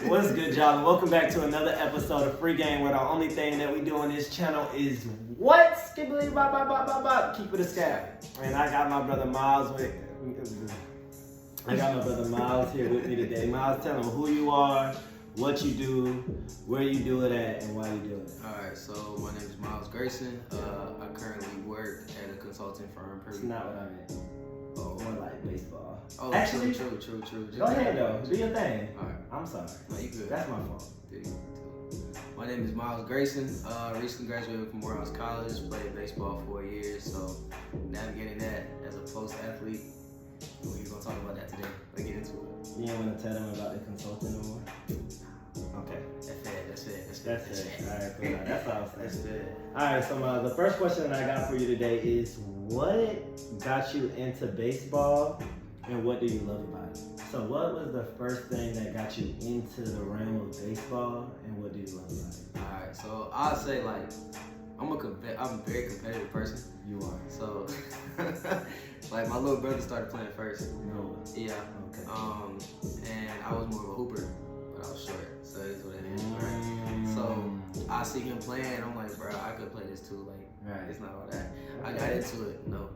What's good, y'all? And welcome back to another episode of Free Game, where the only thing that we do on this channel is what? Skibbly bop bop bop bop bop. Keep it a scab. And I got my brother Miles here with me today. Miles, tell him who you are, what you do, where you do it at, and why you do it. Alright, so my name is Miles Grayson. I currently work at a consulting firm. That's not what I meant. Oh, More like baseball. Oh, actually, true. Go ahead though, do your thing. Alright. I'm sorry. No, you good. That's my fault. My name is Miles Grayson. Recently graduated from Morehouse College. Played baseball for 4 years. So navigating that as a post-athlete. We're gonna talk about that today. Let's get into it. You ain't want to tell them about the consulting no more? Okay. That's it. Alright, cool. That's all I'm saying. That's it. Alright, so the first question that I got for you today is, what got you into baseball and what do you love about it? So what was the first thing that got you into the realm of baseball and what do you love about it? Alright, so I'll say I'm a very competitive person. You are. So like my little brother started playing first. No. Yeah. Okay. And I was more of a hooper, but I was short. So that's what it is, right? So I see him playing, I'm like, bro, I could play this too. Like, Right. It's not all that. I got into it. No.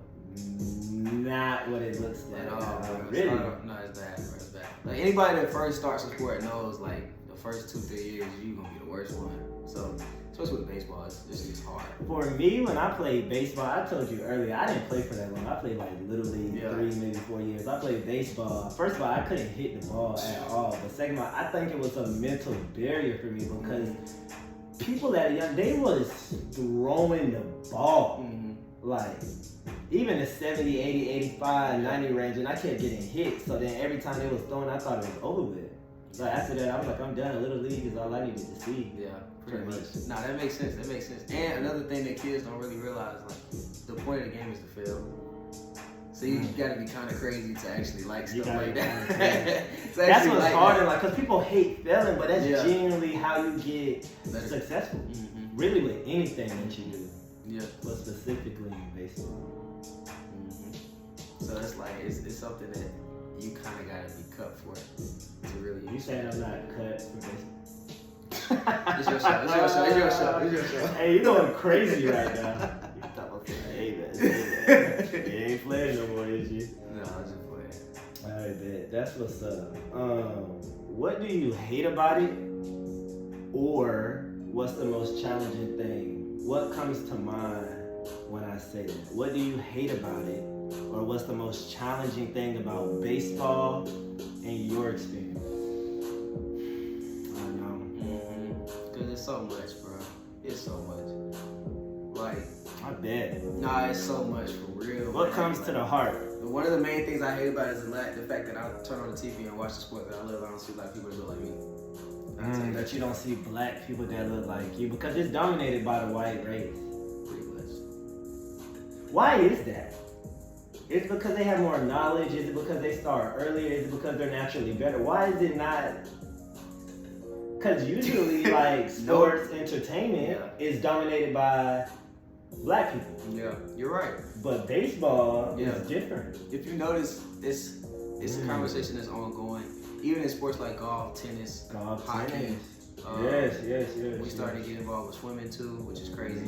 Not what it looks like. At all, bro. Really? No, it's bad, bro. It's bad. Like anybody that first starts a sport knows, like the first 2-3 years, you gonna be the worst one. So especially with baseball, it's hard. For me, when I played baseball, I told you earlier, I didn't play for that long. I played like Little League, 3, maybe 4 years. I played baseball. First of all, I couldn't hit the ball at all. But second of all, I think it was a mental barrier for me because people that young, they was throwing the ball. Like, even the 70, 80, 85, 90 range, and I kept getting hit. So then every time they was throwing, I thought it was over with. So after that, I was like, I'm done. Little League is all I needed to see. Yeah, pretty much. Nah, that makes sense. And another thing that kids don't really realize, like, the point of the game is to fail. So you gotta be kind of crazy to actually like stuff like that. That's what's harder, like, cause people hate failing, but that's Yeah. genuinely how you get Better. successful. Really with anything that you do. Yeah. But specifically in baseball. So it's like, it's something that you kind of gotta be cut for to really. You saying I'm not cut for baseball? It's your show. Hey, you going crazy right now. Hey, man. You ain't playing no more, is you? No, I'm just playing. Alright, bet. That's what's up. What do you hate about it? Or what's the most challenging thing? What comes to mind when I say that? What do you hate about it? Or what's the most challenging thing about baseball in your experience? I know. Cause it's so much, bro. It's so much. Like, I bet. nah, it's so much for real. What man. comes to the heart? One of the main things I hate about it is the fact that I turn on the TV and watch the sport that I love. I don't see like people that look like me. That you don't see black people that look like you because it's dominated by the white race. Pretty much. Why is that? Is it because they have more knowledge? Is it because they start earlier? Is it because they're naturally better? Why is it not? Because usually, like, sports entertainment is dominated by black people. Yeah, you're right. But baseball is different. If you notice, it's a conversation that's ongoing. Even in sports like golf, tennis, hockey. Yes. We started to get involved with swimming too, which is crazy.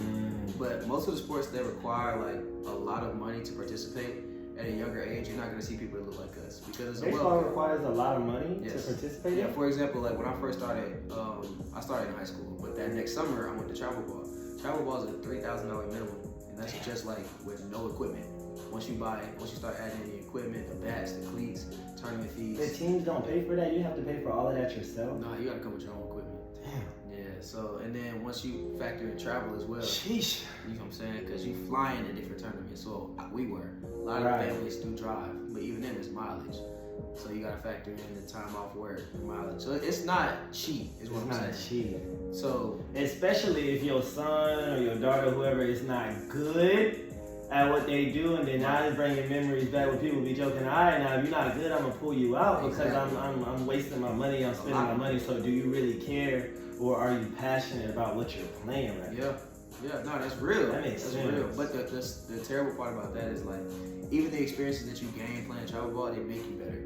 But most of the sports that require like a lot of money to participate at a younger age, you're not going to see people that look like us because baseball requires a lot of money to participate. Yeah, for example, like when I first started, I started in high school, but that next summer I went to travel ball. Travel ball is a $3,000 minimum, and that's just like with no equipment. Once you start adding in the equipment, the bats, the cleats, tournament fees. The teams don't pay for that. You have to pay for all of that yourself. No, you got to come with your own equipment. Damn. Yeah. So and then once you factor in travel as well. Sheesh. You know what I'm saying? Because you fly in different tournaments. So we were. A lot of families do drive, but even then it's mileage. So you got to factor in the time off work, the mileage. So it's not cheap, is what I'm saying. It's not cheap. So especially if your son or your daughter, whoever, is not good at what they do, and then now it's bringing memories back when people be joking, all right, now if you're not good, I'm gonna pull you out because I'm wasting my money, I'm spending my money. So do you really care, or are you passionate about what you're playing right now? Yeah, no, that's real. That makes sense. Real. But the terrible part about that is like, even the experiences that you gain playing travel ball, they make you better.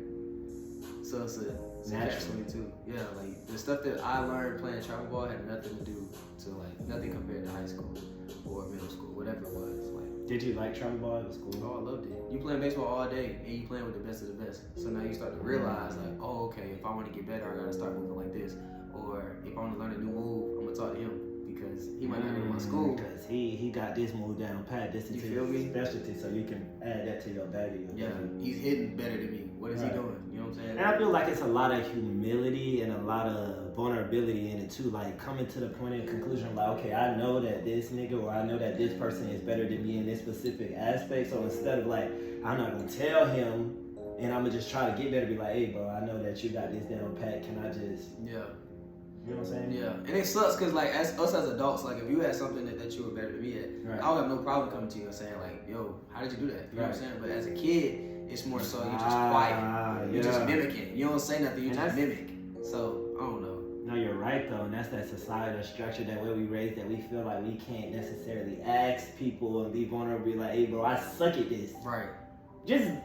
So it's naturally. Too. Yeah, like the stuff that I learned playing travel ball had nothing to do to like nothing compared to high school or middle school, whatever it was. Like, did you like travel ball? It was cool. Oh, I loved it. You playing baseball all day and you playing with the best of the best. So now you start to realize like, oh, okay, if I want to get better, I gotta start moving like this. Or if I want to learn a new move, I'm gonna talk to him because he might not be in my school. Because he got this move down pat. This is his specialty, so you can add that to your batting. Yeah, he's hitting better than me. What is he doing? You know what I'm saying? And I feel like it's a lot of humility and a lot of vulnerability in it too. Like coming to the point of conclusion, like, okay, I know that this nigga or I know that this person is better than me in this specific aspect. So instead of like, I'm not gonna tell him and I'm gonna just try to get better, be like, hey bro, I know that you got this down pat. Can I just You know what I'm saying? Yeah, and it sucks because like us as adults, like if you had something that you were better than me at, I would have no problem coming to you and saying like, yo, how did you do that? You know what I'm saying? But as a kid, it's more so you're just quiet. You're just mimicking. You don't say nothing, you just mimic. So, I don't know. No, you're right though, and that's that societal structure that way we raised that we feel like we can't necessarily ask people and be vulnerable, be like, hey bro, I suck at this. Right.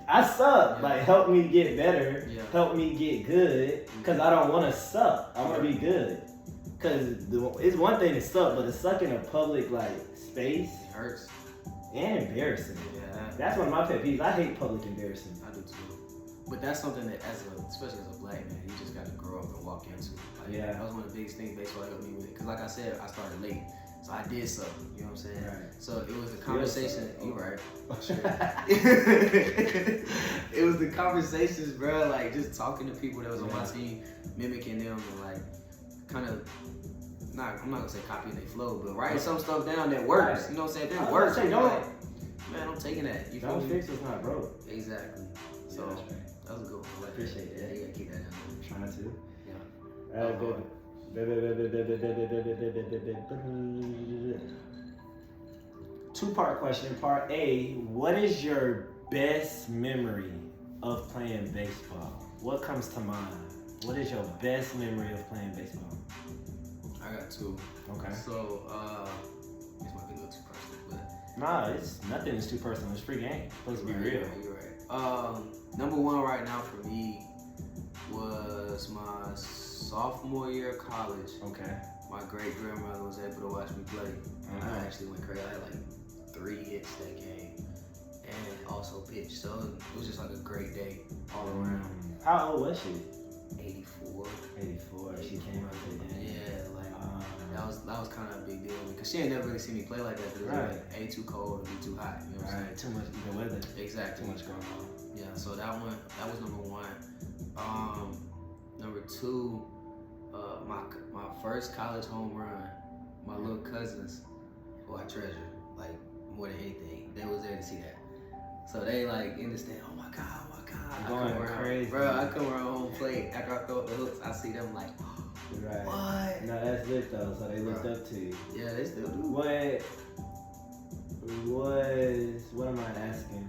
I suck. Like, help me get better. Yeah. Help me get good. Because I don't want to suck. I want to be good. Because it's one thing to suck, but to suck in a public, like, space. It hurts. And embarrassing. Yeah. That's one of my pet peeves. I hate public embarrassing. I do too. But that's something that, especially as a black man, you just got to grow up and walk into. Like, that was one of the biggest things baseball helped me with. Because like I said, I started late. So I did suck, you know what I'm saying? Right. So it was the conversation. You right. Sure. It was the conversations, bro, like just talking to people that was on my team, mimicking them and like kind of, I'm not gonna say copying their flow, but writing some stuff down that works. You know what I'm saying? That works. Say, like, man, I'm taking that. You don't fix what's not broke. Exactly. So that was a good one. I appreciate that. Yeah, you gotta keep that down. Trying to. Yeah. Good. Two-part question. Part A, what is your best memory of playing baseball? What comes to mind? What is your best memory of playing baseball? I got two. Okay. So, this might be a little too personal, but... Nah, nothing is too personal. It's free game. It's supposed to be real. You're right. Number one right now for me was my sophomore year of college. Okay. My great grandmother was able to watch me play, and I actually went crazy. I had like 3 hits that game, and also pitched. So it was just like a great day all around. How old was she? 84. 84. She came out there. Yeah, like that was kind of a big deal because she ain't never really seen me play like that. Cause it was like A, too cold, or B, too hot. You know what I'm saying? Too much the weather. Exactly. Too much going on. Yeah. So that was number one. Number two. My first college home run, my little cousins, who I treasure, like more than anything, they was there to see that. So they like in the stand, oh my God. Going crazy. Bro, I come around home plate after I throw up the hooks, I see them like, right. What? No, that's lit though, so they looked up to you. Yeah, they still do. What am I asking?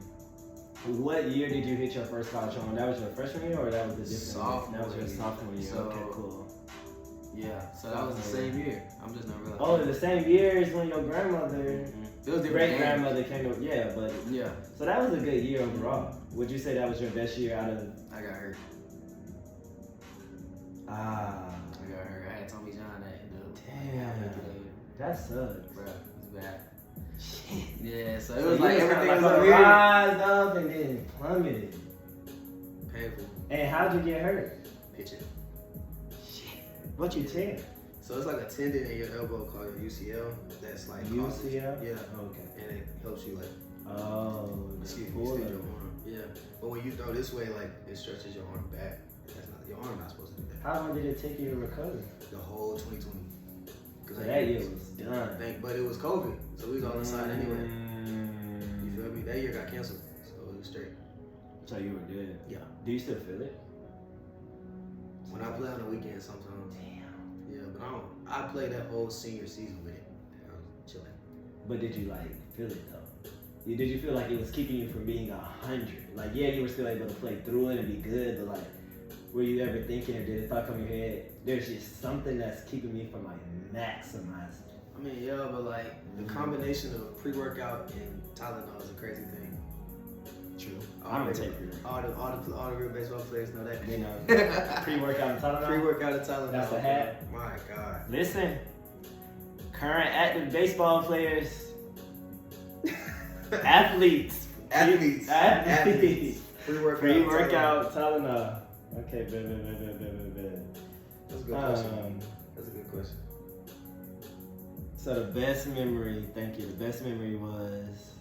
What year did you hit your first college home run? That was your freshman year or that was a different sophomore year? That was your sophomore year. So, okay, cool. Yeah, so that was the same year. I'm just not realizing. Oh, the same year as when your grandmother, it was great grandmother came to, yeah. So that was a good year overall. Would you say that was your best year out of? I got hurt. I got hurt. I had Tommy John that Damn. That sucked. Bro, it was bad. Shit. Yeah, so it was like everything was weird. Rise up and then plummeted. Painful. And how'd you get hurt? Pitching. Shit. What you tear? So it's like a tendon in your elbow called your UCL. That's like UCL. Yeah. Okay. And it helps you like. Excuse me. Your arm. Yeah. But when you throw this way, like it stretches your arm back. Your arm not supposed to do that. How long did it take you to recover? The whole 2020. So that year was done. But it was COVID, so we was on the side anyway. You feel me? That year got canceled, so it was straight. So you were good. Yeah. Do you still feel it? When I play on the weekend, sometimes. Damn. Yeah, but I played that whole senior season with it. I was chilling. But did you like feel it though? Did you feel like it was keeping you from being 100? Like, yeah, you were still able to play through it and be good, but like, were you ever thinking or did it thought come in your head, there's just something that's keeping me from like maximizing? I mean, yeah, but like the combination of pre-workout and Tylenol is a crazy thing. True. I'm gonna take pre-workout. All the real baseball players know that. They know. Pre-workout and Tylenol. Pre-workout and Tylenol. That's a hat. My God. Listen, current active baseball players, athletes. Pre-workout Tylenol. Okay, bet. That's a good question. That's a good question. So the best memory, thank you. The best memory was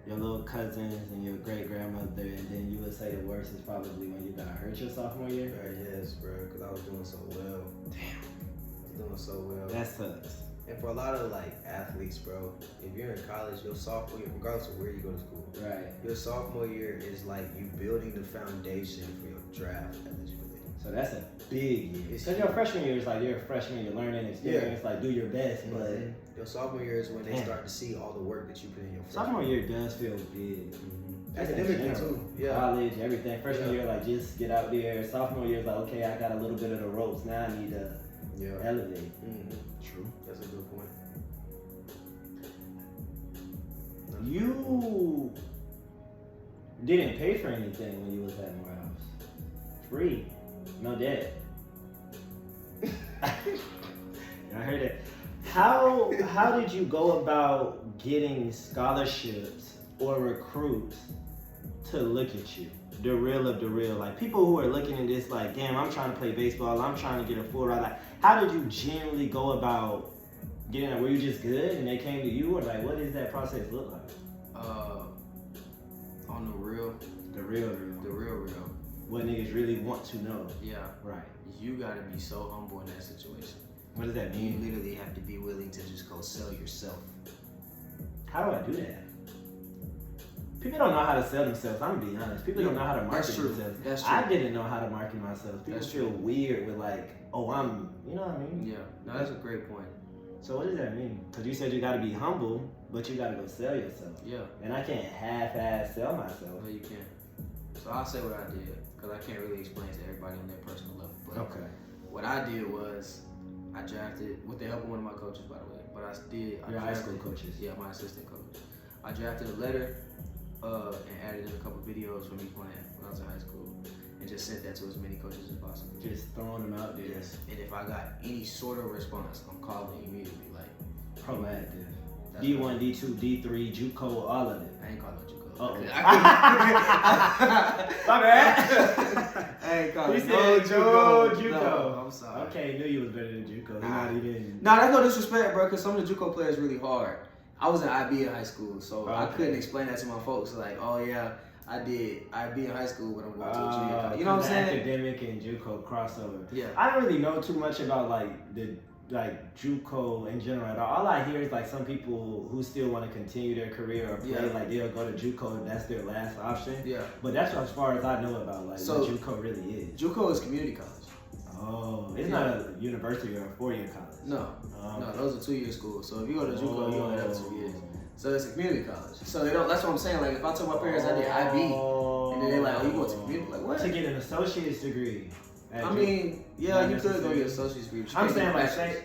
your little cousins and your great grandmother, and then you would say the worst is probably when you got hurt your sophomore year. Yes, bro, because I was doing so well. Damn, I was doing so well. That sucks. And for a lot of like athletes, bro, if you're in college, your sophomore year, regardless of where you go to school, right? Your sophomore year is like you building the foundation for your draft eligibility. So that's a big year. Because your freshman year is like you're a freshman, you're learning experience, like do your best, but your sophomore year is when they start to see all the work that you put in your sophomore year does feel big. Academically too. Yeah. College, everything. Freshman year, like just get out there. Sophomore year is like, okay, I got a little bit of the ropes. Now I need to elevate. True. That's a good point. You didn't pay for anything when you was at Morehouse. Free. No debt. I heard it. How did you go about getting scholarships or recruits to look at you? The real of the real. Like people who are looking at this like, damn, I'm trying to play baseball, I'm trying to get a full ride. Like, how did you generally go about getting that? Were you just good and they came to you, or like what does that process look like? On the real. The real. What niggas really want to know. Yeah. Right. You gotta be so humble in that situation. What does that mean? You literally have to be willing to just go sell yourself. How do I do that? People don't know how to sell themselves. I'm gonna be honest. People don't know how to market themselves. That's true. I didn't know how to market myself. People feel weird with like, oh, I'm, you know what I mean? Yeah. No, that's a great point. So what does that mean? Because you said you got to be humble, but you got to go sell yourself. Yeah. And I can't half-ass sell myself. No, you can't. So I'll say what I did, because I can't really explain to everybody on their personal level. But okay. What I did was I drafted, with the help of one of my coaches, by the way. But I drafted, high school coaches. Yeah, my assistant coach. I drafted a letter and added in a couple videos from me playing when I was in high school, and just sent that to as many coaches as possible. Just throwing them out there. Yes. And if I got any sort of response, I'm calling immediately. Like proactive. D1, D2, D3, JUCO, all of it. I ain't calling JUCO. Oh. My bad. I ain't calling JUCO. No, I'm sorry. Okay, knew you was better than JUCO. Not even. Nah, that's no disrespect, bro. Because some of the JUCO players really hard. I was in IB in high school, so I couldn't explain that to my folks. Like, oh yeah, I did IB in high school, but I'm going to a junior college. You know what I'm saying? Academic and JUCO crossover. Yeah. I don't really know too much about like the JUCO in general at all. All I hear is like some people who still want to continue their career or play, like they'll go to JUCO and that's their last option. Yeah. But that's as far as I know about like what JUCO really is. JUCO is community college. Oh, it's not a university or a 4-year college. No, no, those are 2-year schools. So if you go to JUCO, you only have 2 years. So it's a community college. So they don't. That's what I'm saying. Like if I told my parents I did IB, and then they're like, "Oh, you go to community?" Like what? To get an associate's degree. I mean, yeah, you could go get an associate's degree. I'm saying like say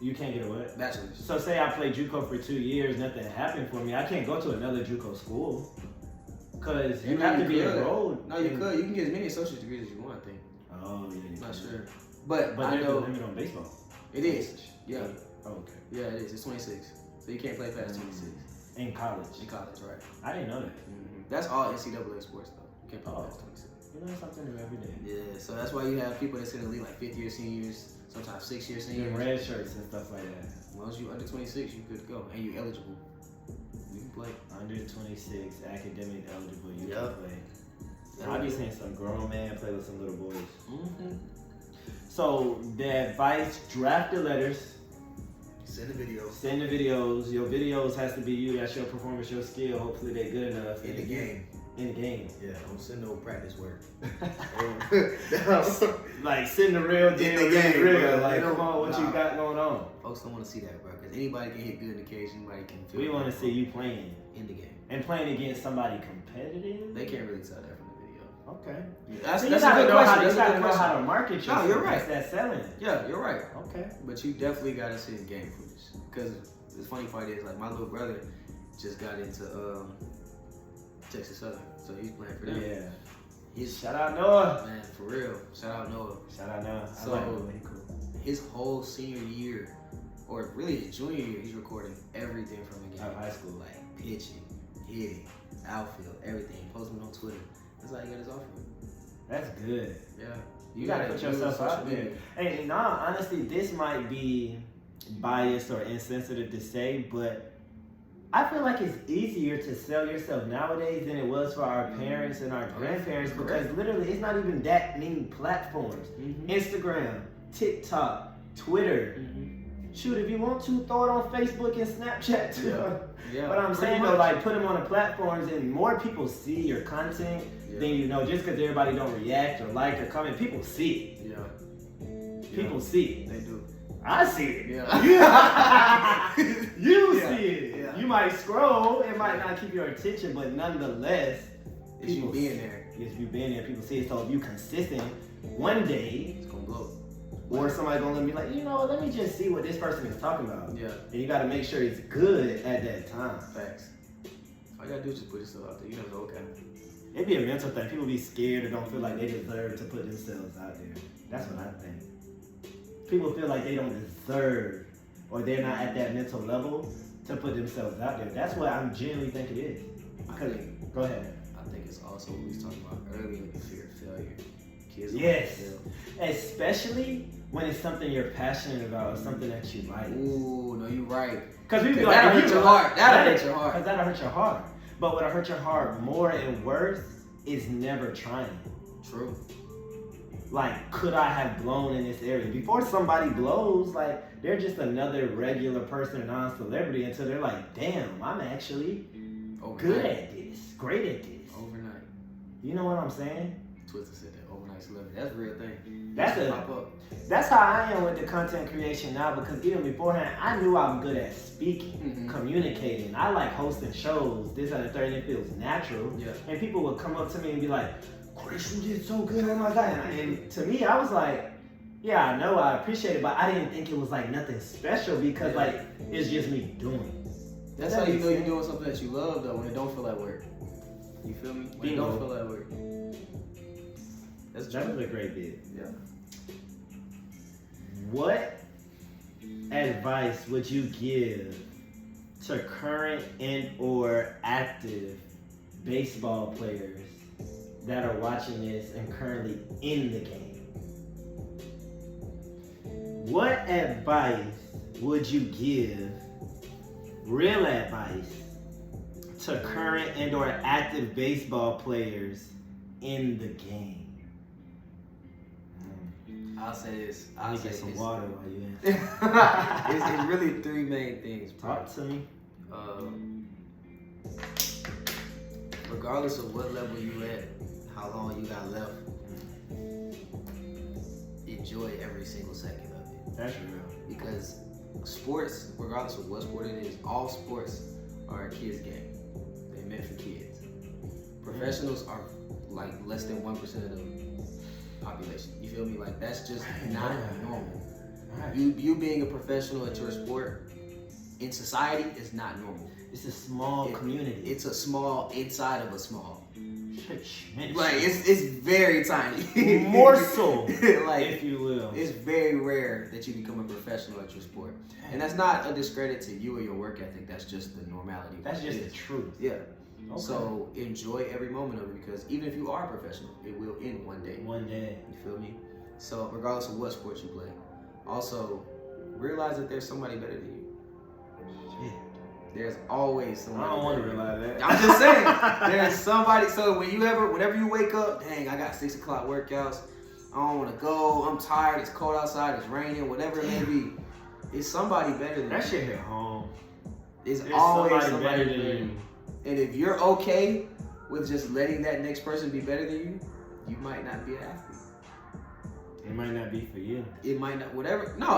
you can't get a what? Bachelor's. So say I played JUCO for 2 years, nothing happened for me. I can't go to another JUCO school because you have to be enrolled. No, you could. You can get as many associate's degrees as you want. I think. Oh yeah. Not sure. But I there's know a limit on baseball. It is. Yeah. Oh, okay. Yeah, it is. It's 26. So you can't play past 26. In college. In college, right? I didn't know that. That's all NCAA sports though. You can't play past 26. You learn something new every day. Yeah. So that's why you have people that's in the league like 5th-year seniors, sometimes 6-year seniors. And red shirts and stuff like that. As long as you under 26, you could go and you eligible. You can play. Under 26, academic eligible, you can play. I'll be seeing some grown man play with some little boys. So the advice: draft the letters. Send the videos. Send the videos. Your videos has to be you. That's your performance, your skill. Hopefully they're good enough. In the game. In the game. Yeah, don't send no practice work. Like send the real deal. In the game, real. Bro. Like come on, what you got going on? Folks don't want to see that, bro. Because anybody can hit good in the cage. Anybody can feel. We want to see you playing in the game. And playing against somebody competitive. They can't really tell that from the video. Okay. Yeah, that's a good question. You gotta know how to market yourself. No, you're right. That's selling. Yeah, you're right. Okay. But you definitely gotta see the game footage. Because the funny part is, like, my little brother just got into Texas Southern. So he's playing for them. Yeah. Shout out Noah. Man, for real. Shout out Noah. Shout out Noah. So, I like Noah. He cool. His whole senior year, or really his junior year, he's recording everything from the game. Out of high school. Like pitching, hitting, outfield, everything. Posting on Twitter. That's how he got his offer. That's good. Yeah. You gotta put yourself out there. Hey, honestly, this might be biased or insensitive to say, but I feel like it's easier to sell yourself nowadays than it was for our parents and our grandparents because literally it's not even that many platforms. Instagram, TikTok, Twitter. Shoot, if you want to, throw it on Facebook and Snapchat too. Yeah. But I'm saying though, like put them on the platforms and more people see your content than you know. Just because everybody don't react or like or comment, people see it. People see it. They do. I see it. Yeah. You see it. Yeah. You might scroll, it might not keep your attention, but nonetheless, it's you being there. It's you being there. People see it. So if you consistent, one day it's gonna blow. Or somebody gonna be like, you know what, let me just see what this person is talking about. Yeah. And you gotta make sure it's good at that time. Facts. All you gotta do is just put yourself out there. You know, okay. It'd be a mental thing. People be scared or don't feel like they deserve to put themselves out there. That's what I think. People feel like they don't deserve or they're not at that mental level to put themselves out there. That's what I'm genuinely think it is. Go ahead. I think it's also what we was talking about earlier, the fear of failure. Kids Yes. Especially when it's something you're passionate about or something that you like. Ooh, no, you're right. Because we be like, that'll hurt your heart. That'll hurt your heart. Because that'll hurt your heart. But what'll hurt your heart more and worse is never trying. True. Like, could I have blown in this area? Before somebody blows, like, they're just another regular person, non-celebrity, until they're like, damn, I'm actually good at this, great at this. Overnight. You know what I'm saying? Twister said that, overnight celebrity. That's a real thing. That's how I am with the content creation now, because even beforehand, I knew I'm good at speaking, communicating. I like hosting shows, this and the third, and it feels natural. Yeah. And people would come up to me and be like, Grayson, you did so good, oh my God. And to me, I was like, yeah, I know, I appreciate it, but I didn't think it was like nothing special because like, it's just me doing it. That's how you know you're doing something that you love though, when it don't feel like work. You feel me? When it don't feel like work. That was a great bit. Yeah. What advice would you give to current and or active baseball players that are watching this and currently in the game? What advice would you give, real advice, to current and or active baseball players in the game? I'll say this. I'll get some water while you in. It's really three main things. Talk to me. Regardless of what level you at, how long you got left, enjoy every single second of it. That's real. Because sports, regardless of what sport it is, all sports are a kid's game. They're meant for kids. Professionals are like less than 1% of the population. You feel me? Like that's just not normal. Right. You being a professional at your sport in society is not normal. It's a small community. It's a small inside of a small. Like it's very tiny. Morsel, like if you will. It's very rare that you become a professional at your sport, and that's not a discredit to you or your work ethic. That's just the normality. That's just the truth. Yeah. Okay. So enjoy every moment of it, because even if you are a professional, it will end one day. One day. You feel me? So regardless of what sport you play, also realize that there's somebody better than you. Shit. There's always somebody. I don't want to realize that. I'm just saying, there's somebody. So whenever you wake up, dang, I got 6 o'clock workouts. I don't want to go. I'm tired. It's cold outside. It's raining. Whatever it may be, it's somebody better than that you. shit hit home. There's always somebody better than you. And if you're okay with just letting that next person be better than you, you might not be an athlete. It might not be for you. It might not. Whatever. No,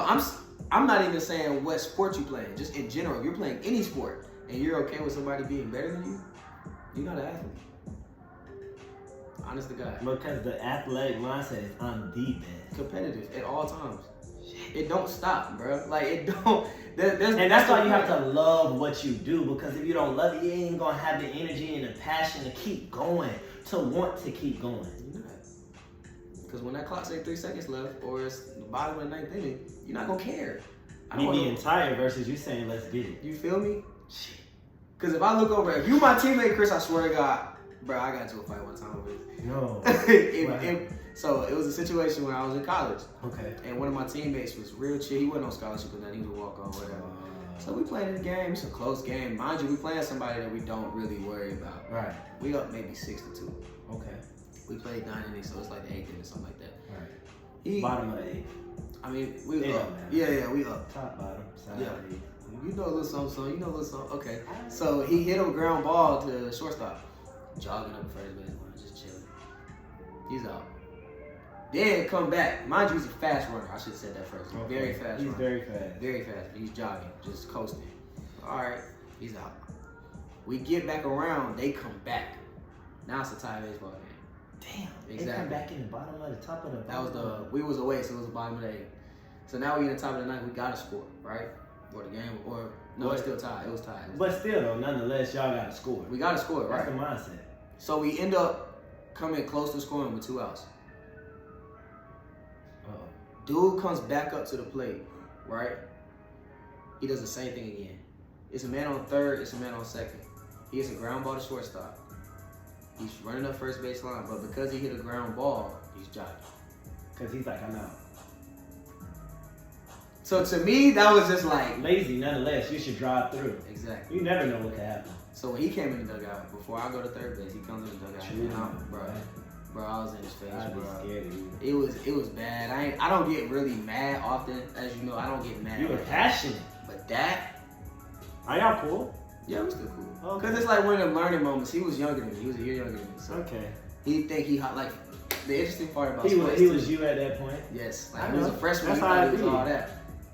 I'm not even saying what sport you playing. Just in general, you're playing any sport, and you're okay with somebody being better than you, you're not an athlete. Honest to God. Because the athletic mindset is I'm the best. Competitive at all times. Shit. it don't stop, bro. Like it don't. And that's why you have to love what you do, because if you don't love it, you ain't gonna have the energy and the passion to keep going, to want to keep going. Because when that clock say 3 seconds left, or it's the bottom of the 9th inning, you're not gonna care. Me being tired versus you saying, let's get it. You feel me? Because if I look over, if you my teammate, Chris, I swear to God, bro, I got into a fight one time over this. No. So it was a situation when I was in college. Okay. And one of my teammates was real chill. He wasn't on scholarship or nothing. He was a walk-on, whatever. So we played the game. It's a close game. Mind you, we playing somebody that we don't really worry about. Right. We up maybe 6-2. Okay. We played 9 innings, so it's like the 8th inning or something like that. Right. Bottom of the 8th. I mean, we It up. don't matter. Yeah, we up. Top, bottom, side, Yeah. 8th. You know a little something, you know a little something. Okay. So he hit a ground ball to the shortstop. Jogging up the first base line, just chilling. He's out. Then come back. Mind you, he's a fast runner. I should have said that first. Okay. Very fast He's runner. very fast. Very fast. He's jogging, just coasting. All right, he's out. We get back around, they come back. Now it's a tie baseball game. Damn. Exactly. They come back in the bottom of the top of the That was we was away, so it was the bottom of the 8th. So now we in the top of the 9th, we gotta score, right? Or the game, or no, it's still tied. It was tied. But still, though, nonetheless, y'all got to score. We gotta score, right? That's the mindset. So we end up coming close to scoring with 2 outs. Dude comes back up to the plate, right? He does the same thing again. It's a man on third, it's a man on second. He hits a ground ball to shortstop. He's running up first base line, but because he hit a ground ball, he's jogging. Because he's like, I'm out. So to me, that was just like... Lazy, nonetheless, you should drive through. Exactly. You never know what could happen. So when he came in the dugout, before I go to third base, he comes in the dugout. True. And bro, I was in his face, I'd be bro. scared of you. It was bad. I don't get really mad often, as you know. I don't get mad. You were passionate. But that... Are y'all cool? Yeah, we're still cool. Okay. Because it's like one of them learning moments. He was younger than me. He was a year younger than me. So Okay. he think he hot. Like, the interesting part about He sports was you at that point? Yes. I Like, he was a know. freshman. That's He how thought I he was be. all that.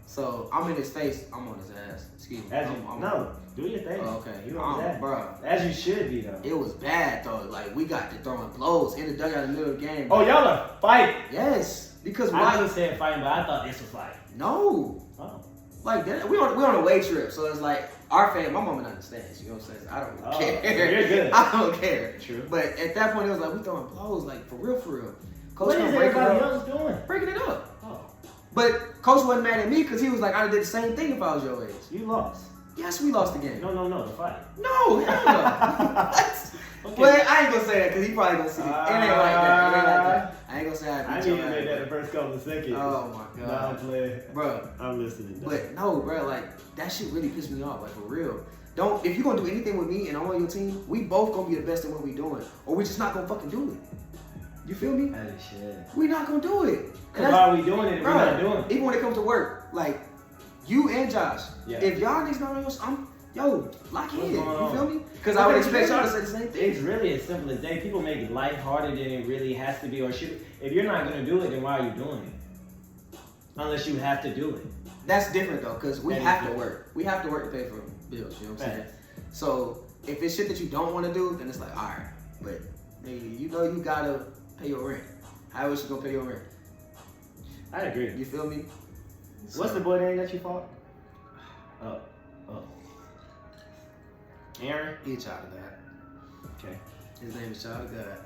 So I'm in his face. I'm on his ass. Excuse me. No, do your thing. Oh, okay. You on that, bro. As you should be, though. It was bad, though. Like, we got to throwing blows in the dugout in the middle of the game. Oh, y'all are fighting. Yes. Because I why? didn't say fighting, but I thought this was like, No. oh. Like, we on a away trip. So it's like, our family, my mama understands. You know what I'm saying? I don't care. You're good. I don't care. True. But at that point, it was like, we throwing blows, like, for real, for real. Coach What is come breaking everybody it up. else doing? Breaking it up. Oh, But Coach wasn't mad at me because he was like, I did the same thing if I was your age. you lost. Yes, we lost the game. No, the fight. No, hell no. What? Okay. Well, I ain't gonna say that because he probably gonna see it. It ain't like that. It ain't like that. I ain't gonna say I beat need your to make ass. that the first couple of seconds. Oh my No, god. I'm playing. Bro. I'm listening. But no, bro, like that shit really pissed me off, like for real. Don't if you're gonna do anything with me and I'm on your team, we both gonna be the best at what we doing. Or we just not gonna fucking do it. You feel me? Holy shit. We not gonna do it. Because why are we doing it if we're not doing it? Even when it comes to work, like you and Josh, Yeah. if y'all niggas not on your, lock in. What's You going on? feel me? Because I would expect y'all to say the same thing. It's really as simple as that. People make life harder than it really has to be or should. If you're not going to do it, then why are you doing it? Unless you have to do it. That's different though, because we That is have to different. work. We have to work to pay for bills. You know what I'm saying? Facts. So if it's shit that you don't want to do, then it's like, all right, but nigga, you know you gotta pay your rent. How else you gonna pay your rent? I agree. You feel me? What's the boy name that you fought? Oh. Aaron? He a child of God. Okay. His name is Child of God.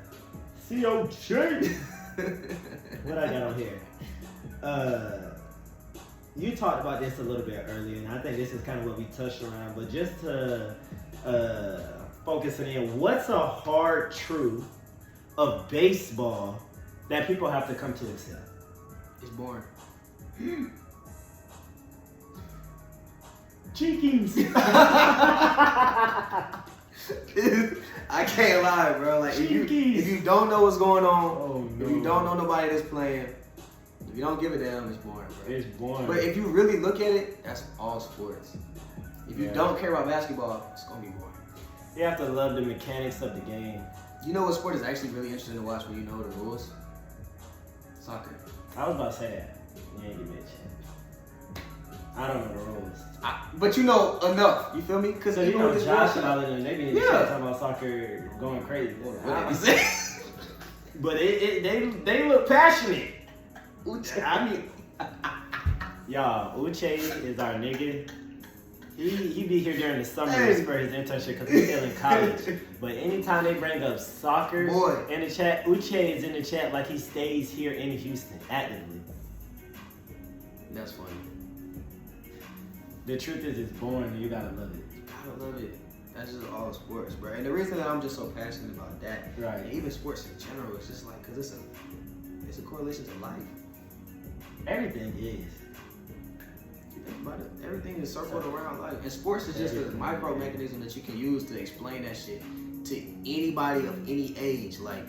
C.O.J. What I got on here? You talked about this a little bit earlier, and I think this is kind of what we touched around, but just to focus it in, what's a hard truth of baseball that people have to come to accept? It's boring. Cheekies! I can't lie, bro. Like if you don't know what's going on, if you don't know nobody that's playing, if you don't give a damn, it's boring, bro. It's boring. But if you really look at it, that's all sports. If you Yeah. don't care about basketball, it's gonna be boring. You have to love the mechanics of the game. You know what sport is actually really interesting to watch when you know the rules? Soccer. I was about to say that. You ain't get mentioned. I don't know the rules. But you know enough. You feel me? Because So you know Josh and all of them, they be in the Yeah. chat talking about soccer going crazy. What did he say? But they look passionate. I mean, Y'all, Uche is our nigga. He be here during the summers for his internship because he's still in college. But anytime they bring up soccer in the chat, Uche is in the chat like he stays here in Houston actively. That's funny. The truth is, it's boring and you gotta love it. You gotta love it. That's just all sports, bro. And the reason that I'm just so passionate about that, right? And even sports in general, it's just like, cause it's a correlation to life. Everything is. You think about it, everything is circled around life. And sports is just a micro mechanism that you can use to explain that shit to anybody of any age. Like,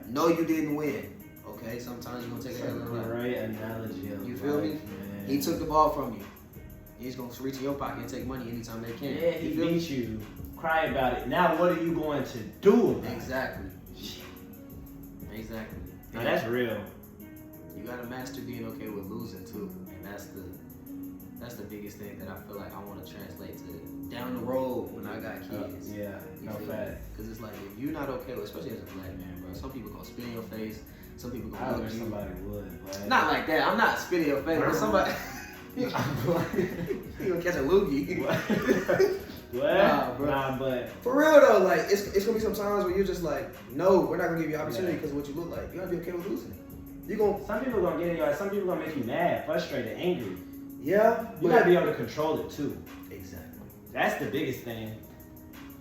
no, you didn't win. Okay, sometimes you're gonna take it. Great analogy. You feel me? Man. He took the ball from you. He's gonna reach in your pocket and take money anytime they can. Yeah, he beat you. Cry about it. Now what are you going to do about it? Exactly. Exactly. Now that's real. You gotta master being okay with losing too, and that's the biggest thing that I feel like I want to translate to down the road when I got kids. No fact. Because it's like if you're not okay with, especially as a black man, bro, some people gonna spit in your face. Some people gonna look at you. Somebody would. But not like that. I'm not spitting in your face, but somebody. You gonna catch a loogie. What? Nah, but for real though, like it's gonna be some times where you're just like, no, we're not gonna give you opportunity because of what you look like. You gotta be okay with losing. Some people gonna get in your. Some people gonna make you mad, frustrated, angry. Yeah, you gotta be able to control it too. Exactly. That's the biggest thing.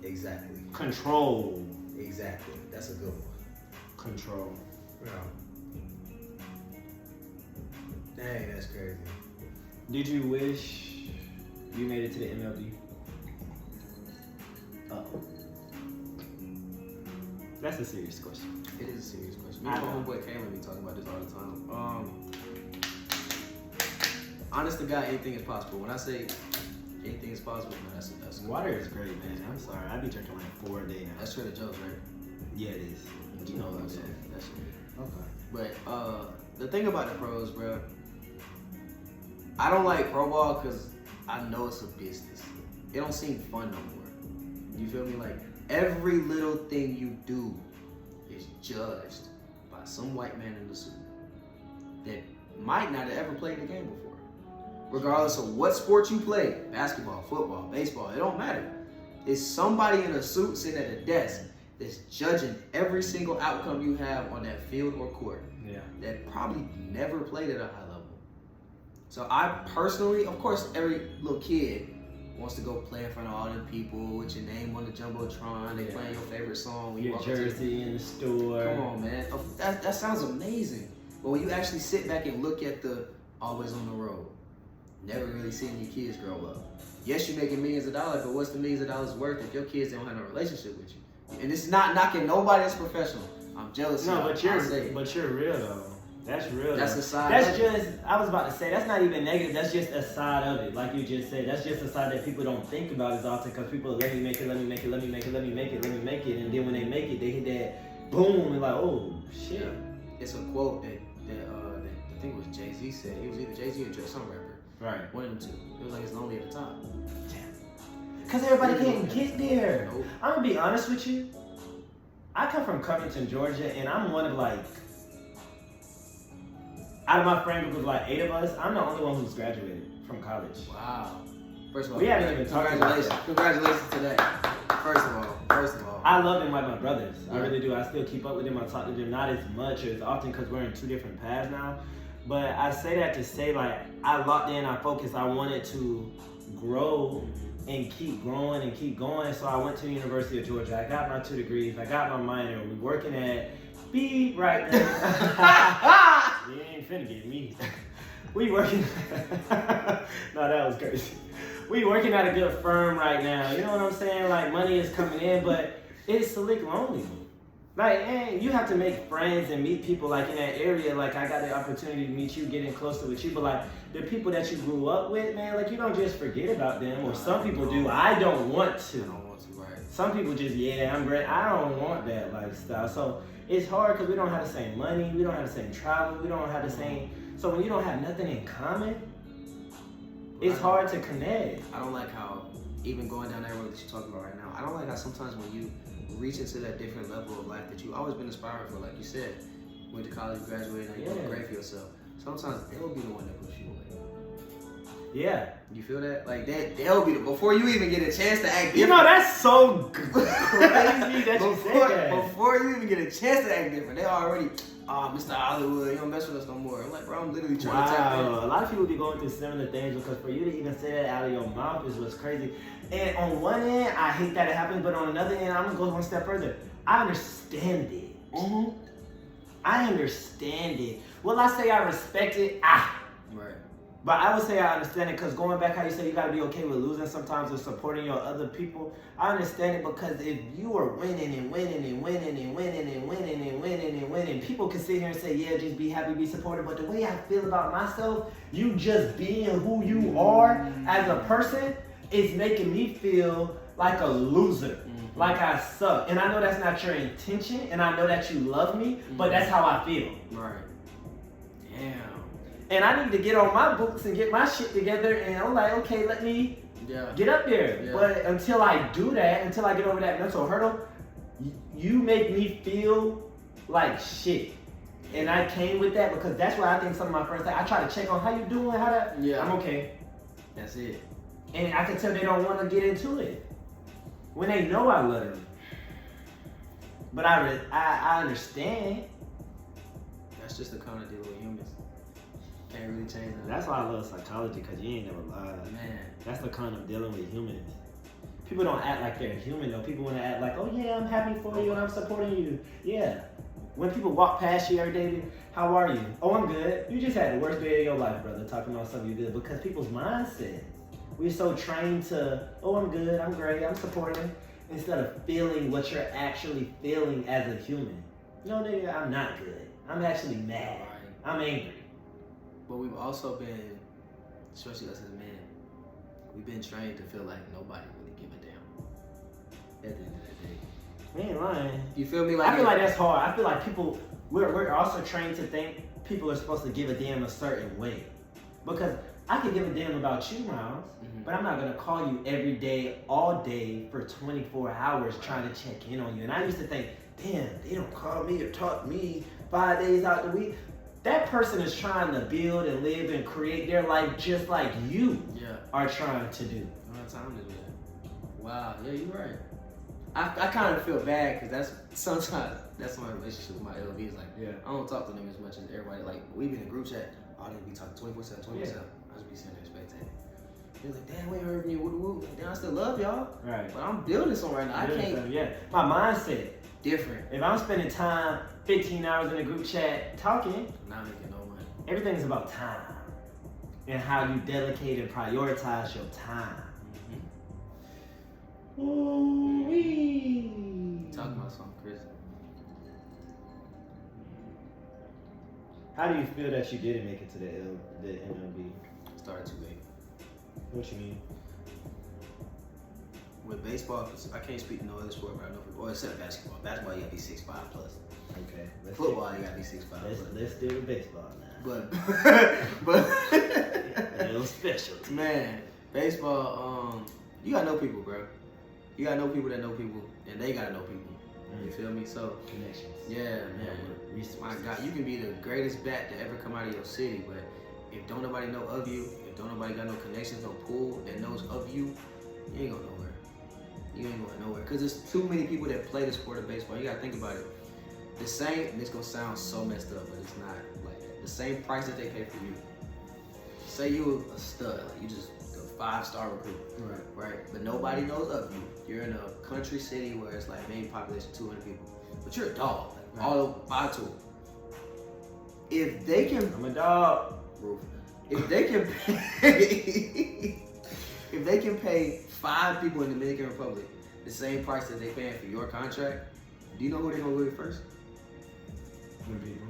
Exactly. Control. Exactly. That's a good one. Control. Yeah. Dang, that's crazy. Did you wish you made it to the MLB? That's a serious question. It is a serious question. Me and my homeboy Kayla be talking about this all the time. Honest to God, anything is possible. When I say anything is possible, man, that's water is great, man. I'm sorry, I be drinking like 4 a day now. That's Trader Joe's, right? Yeah, it is. But you know what I'm saying? That's it. Okay. But the thing about the pros, bro, I don't like pro ball because I know it's a business. It don't seem fun no more. You feel me? Like every little thing you do is judged by some white man in the suit that might not have ever played the game before. Regardless of what sport you play, basketball, football, baseball, it don't matter. It's somebody in a suit sitting at a desk that's judging every single outcome you have on that field or court. Yeah. That probably never played at a high level. So I personally, of course, every little kid wants to go play in front of all them people with your name on the Jumbotron. They playing your favorite song. Your jersey in the store. Come on, man. That sounds amazing. But when you actually sit back and look at the always on the road, never really seeing your kids grow up. Yes, you're making millions of dollars, but what's the millions of dollars worth if your kids don't have no relationship with you? And it's not knocking nobody that's professional. I'm jealous. No, but you're real though. That's real. That's a side. That's just. I was about to say that's not even negative. That's just a side of it, like you just said. That's just a side that people don't think about as often because people let me make it, let me make it, let me make it, let me make it, let me make it, and then when they make it, they hit that boom and like, oh shit. Yeah. It's a quote that I think it was Jay-Z said. It was either Jay-Z or Dre, some rapper. Right. One of them two. It was like it's lonely at the top. Because everybody can't get there. Nope. I'm gonna be honest with you. I come from Covington, Georgia, and I'm one of like, out of my friend group of like 8 of us, I'm the only one who's graduated from college. Wow. First of all, we haven't even talked about that. Congratulations to that. First of all. I love them like my brothers. Yeah. I really do. I still keep up with them. I talk to them not as much or as often because we're in 2 different paths now. But I say that to say like, I locked in, I focused, I wanted to grow and keep growing and keep going. So I went to the University of Georgia. I got my 2 degrees. I got my minor. We're working at beep right now. You ain't finna get me. We working. No, that was crazy. We working at a good firm right now. You know what I'm saying? Like money is coming in, but it's slick lonely. Like, hey, you have to make friends and meet people like in that area. Like I got the opportunity to meet you, getting closer with you, but like the people that you grew up with, man, like you don't just forget about them. Or some people do. I don't want to. Right. Some people just, yeah, I'm great. I don't want that lifestyle. So it's hard because we don't have the same money. We don't have the same travel. We don't have the same. So when you don't have nothing in common, it's hard to connect. I don't like how, even going down that road that you're talking about right now, I don't like how sometimes when you reach into that different level of life that you've always been aspiring for, like you said, went to college, graduated, and you're doing great for yourself. Sometimes they'll be the one that pushes you away. Yeah. You feel that? Like they'll be before you even get a chance to act different. You know, that's so crazy that you said that. Before you even get a chance to act different, they already, Mr. Hollywood, you don't mess with us no more. I'm like, bro, I'm literally trying to tap in. A lot of people be going through similar things because for you to even say that out of your mouth is what's crazy. And on one end, I hate that it happens, but on another end, I'm gonna go one step further. I understand it. Mm-hmm. I understand it. Will I say I respect it? Right. But I would say I understand it because going back how you say you gotta be okay with losing sometimes and supporting your other people, I understand it because if you are winning and winning and winning and winning and winning and winning and winning, people can sit here and say, yeah, just be happy, be supportive. But the way I feel about myself, you just being who you are as a person is making me feel like a loser. Like I suck. And I know that's not your intention and I know that you love me, but that's how I feel. Right. Damn. And I need to get on my books and get my shit together. And I'm like, okay, let me get up there. Yeah. But until I do that, until I get over that mental hurdle, you make me feel like shit. And I came with that because that's why I think some of my friends, I try to check on how you doing, how that. Yeah. I'm okay. That's it. And I can tell they don't want to get into it when they know I love them. But I understand. That's just the kind of deal with humans. Can't really change that. That's why I love psychology, because you ain't never lied. Man. That's the kind of dealing with humans. People don't act like they're human though. People want to act like, oh yeah, I'm happy for you and I'm supporting you. Yeah. When people walk past you every day, how are you? Oh, I'm good. You just had the worst day of your life, brother, talking about something you did. Because people's mindset, we're so trained to, oh, I'm good, I'm great, I'm supporting, instead of feeling what you're actually feeling as a human. No, nigga, I'm not good. I'm actually mad. I'm angry. But we've also been, especially us as men, we've been trained to feel like nobody really give a damn at the end of the day. We ain't lying. You feel me? Like I feel like that's hard. I feel like people, we're also trained to think people are supposed to give a damn a certain way. Because I can give a damn about you, Miles, but I'm not going to call you every day, all day, for 24 hours trying to check in on you. And I used to think, damn, they don't call me or talk to me 5 days out the week. That person is trying to build and live and create their life just like you are trying to do. I don't have time to do that. Wow, yeah, you're right. I kind of feel bad because sometimes that's my relationship with my LV is like, I don't talk to them as much as everybody. Like, we be in a group chat, all they be talking 24/7, 24/7. I just be sitting there spectating. They're like, damn, we ain't heard from you, woo. Like, damn, I still love y'all. Right. But I'm building something right now. I can't. My mindset. Different. If I'm spending time, 15 hours in a group chat talking, not making no money. Everything's about time and how you dedicate and prioritize your time. Ooh-wee. Talking about something, Chris. How do you feel that you didn't make it to the MLB? Started too late. What you mean? With baseball, I can't speak to no other sport, but I know football, except basketball. Basketball, you gotta be 6'5" plus. Okay. Football, you gotta be 6'5". Let's do the baseball now. But a little special. Man, baseball, you gotta know people, bro. You gotta know people that know people, and they gotta know people. You feel me? So connections. Yeah, man. My God, you can be the greatest bat to ever come out of your city, but if don't nobody know of you, if don't nobody got no connections, no pool that knows of you, you ain't going nowhere. You ain't going nowhere. Because there's too many people that play the sport of baseball. You gotta think about it. The same, and it's gonna sound so messed up, but it's not like that. The same price that they pay for you. Say you a stud, like you just a 5-star recruit. Right. But nobody knows of you. You're in a country city where it's like maybe population 200 people. But you're a dog. Like, all over 5 tool. If they can, I'm a dog. If they can pay, if they can pay 5 people in the Dominican Republic the same price that they paying for your contract, do you know who they're gonna go with first?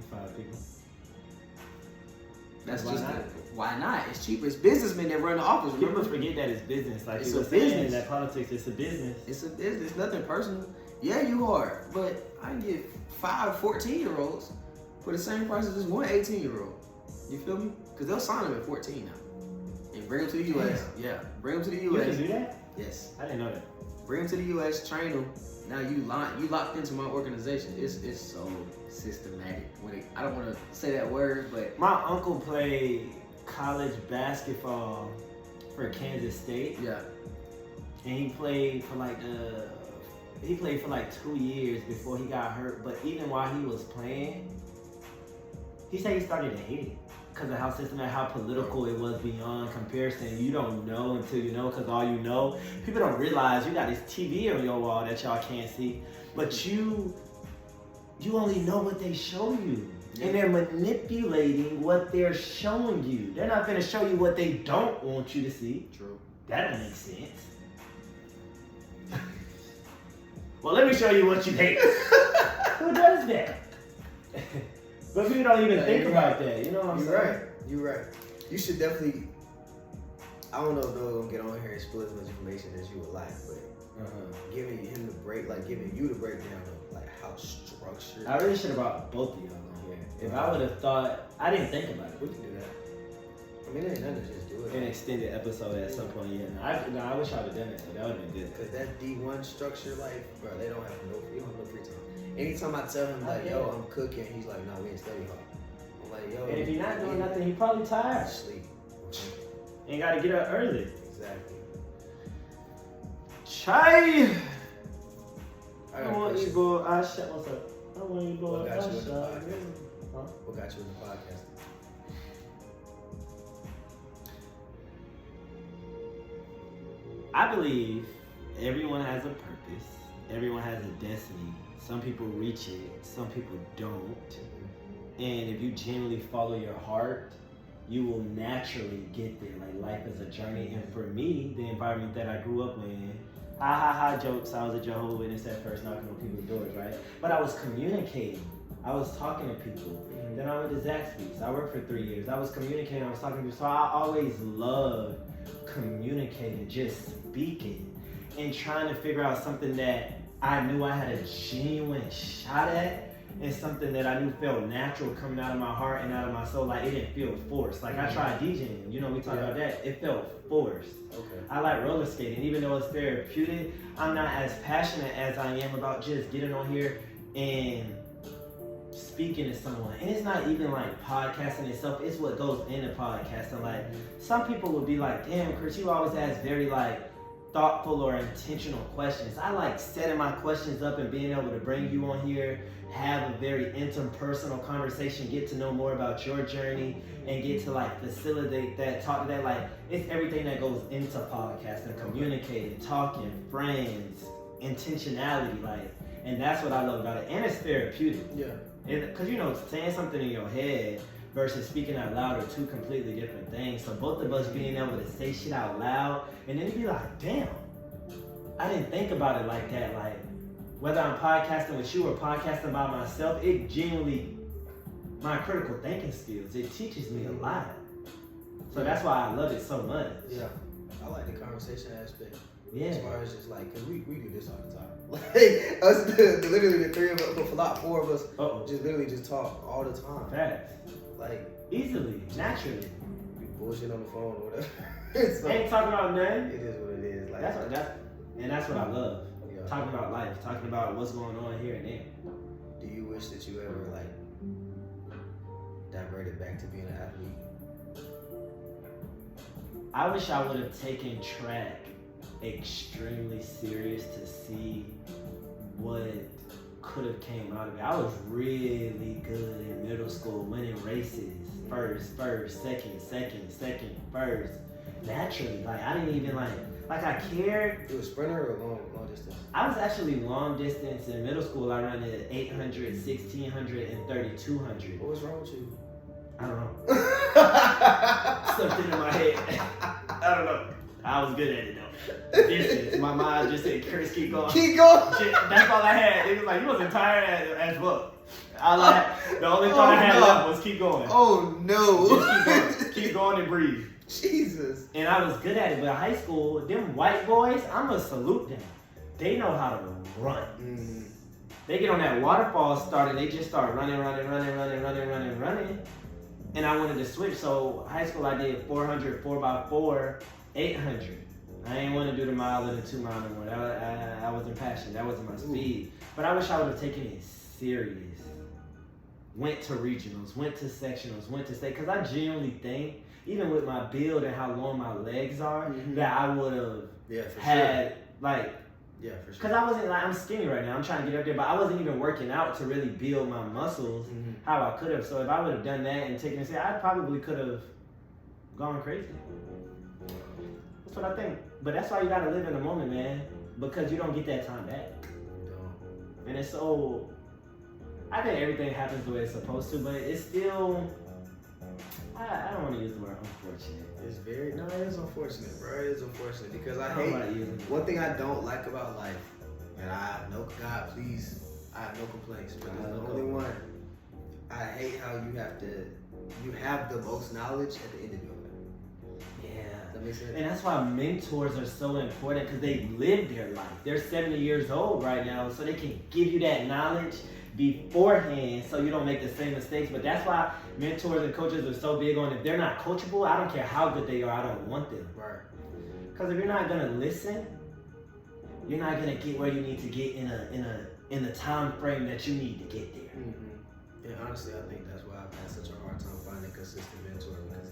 5 people. That's why not? It's cheaper. It's businessmen that run the office. People forget that it's business. Like it's a business. That politics, it's a business. It's a business. It's nothing personal. Yeah, you are. But I can get 5 14-year-olds for the same price as this one 18-year-old. You feel me? Because they'll sign them at 14 now. And bring them to the U.S. Yeah. Bring them to the U.S. You can do that? Yes. I didn't know that. Bring them to the U.S., train them. Now you locked into my organization. It's so systematic. I don't want to say that word, but my uncle played college basketball for Kansas State. Yeah. And he played for like 2 years before he got hurt. But even while he was playing, he said he started to hate it because of how systematic, how political it was beyond comparison. You don't know until you know, because all you know, people don't realize you got this TV on your wall that y'all can't see, but you only know what they show you. Yeah. And they're manipulating what they're showing you. They're not going to show you what they don't want you to see. True. That don't make sense. Well, let me show you what you hate. Who does that? But people don't even think about that. You know what I'm saying? You're right. You should definitely. I don't know if they're gonna get on here and spill as much information as you would like, but giving him the break, like giving you the breakdown of like how structured. I really should have brought both of y'all on here. If I would have thought, I didn't think about it. We can do that. I mean, there ain't nothing to just do it. An extended episode at some point, yeah. I wish I would have done that. That would have been good. Cause that D1 structure, like, bro, you don't have no free time. Anytime I tell him like, yo, I'm cooking, he's like, nah, we ain't study hard. I'm like, yo. And if he's not doing nothing, he probably tired. Sleep. And gotta get up early. Exactly. Chai. I want you, boy. I shut what's up. I want you, boy. What got you in the podcast? Huh? What got you in the podcast? I believe everyone has a purpose. Everyone has a destiny. Some people reach it. Some people don't. And if you genuinely follow your heart, you will naturally get there. Like, life is a journey. And for me, the environment that I grew up in, jokes. I was a Jehovah's Witness at first, knocking on people's doors, right? But I was communicating. I was talking to people. Then I went to Zaxby's. I worked for 3 years. I was communicating. I was talking to people. So I always loved communicating, just speaking, and trying to figure out something that I knew I had a genuine shot at, and something that I knew felt natural coming out of my heart and out of my soul. Like, it didn't feel forced. Like, I tried DJing, you know, we talked about that. It felt forced. Okay. I like roller skating. Even though it's therapeutic, I'm not as passionate as I am about just getting on here and speaking to someone. And it's not even like podcasting itself, it's what goes into podcasting. Like, some people would be like, damn, Chris, you always ask very like thoughtful or intentional questions. I like setting my questions up and being able to bring you on here, have a very interpersonal conversation, get to know more about your journey, and get to like facilitate that, talk to that. Like, it's everything that goes into podcasting, communicating, talking, friends, intentionality, like, and that's what I love about it. And it's therapeutic. Yeah. Because, you know, saying something in your head versus speaking out loud are two completely different things. So both of us being able to say shit out loud and then be like, damn, I didn't think about it like that. Like, whether I'm podcasting with you or podcasting by myself, it genuinely, my critical thinking skills, it teaches me a lot. So that's why I love it so much. Yeah. I like the conversation aspect. Yeah. As far as just like, cause we do this all the time. Like, us, literally the three of us, but for like 4 of us, just literally just talk all the time. Facts. Like, easily, naturally. We bullshit on the phone or whatever. So, ain't talking about nothing. It is what it is. Like, that's what I love. Yeah. Talking about life, talking about what's going on here and there. Do you wish that you ever like diverted back to being an athlete? I wish I would have taken track extremely serious to see what could have came out of it. I was really good in middle school, winning races, first, second, first. Naturally, like, I didn't even like I cared. You a sprinter or long distance? I was actually long distance in middle school. I ran at 800, 1600, and 3200. What was wrong with you? I don't know. Something in my head. I don't know. I was good at it though. Distance. My mind just said, Chris, keep going. Keep going. That's all I had. It was like, you wasn't tired as fuck. The only thought I had left was keep going. Oh no. Just keep going. Keep going and breathe. Jesus. And I was good at it, but in high school, them white boys, I'm gonna salute them. They know how to run. Mm. They get on that waterfall start and they just start running. And I wanted to switch, so high school I did 400, 4x4, 800. I ain't want to do the mile and the 2 mile no more. I wasn't passionate. That wasn't my speed. But I wish I would have taken it serious. Went to regionals, went to sectionals, went to state. Because I genuinely think even with my build and how long my legs are, that I would have for had sure. like. Yeah, for sure. Because I wasn't like, I'm skinny right now. I'm trying to get up there, but I wasn't even working out to really build my muscles how I could have. So if I would have done that and taken it, I probably could have gone crazy. That's what I think. But that's why you gotta live in the moment, man. Because you don't get that time back. And it's so, I think everything happens the way it's supposed to, but it's still, I don't want to use the word unfortunate. It's it is unfortunate, bro. It is unfortunate because I hate, one thing I don't like about life, and I have no complaints, but it's the only one, I hate how you have the most knowledge at the end of your life. Yeah. That makes sense? And that's why mentors are so important because they live their life. They're 70 years old right now, so they can give you that knowledge beforehand so you don't make the same mistakes. But that's why mentors and coaches are so big on, if they're not coachable, I don't care how good they are, I don't want them. Right. Because if you're not gonna listen, you're not gonna get where you need to get in the time frame that you need to get there. And honestly, I think that's why I've had such a hard time finding a consistent mentor, because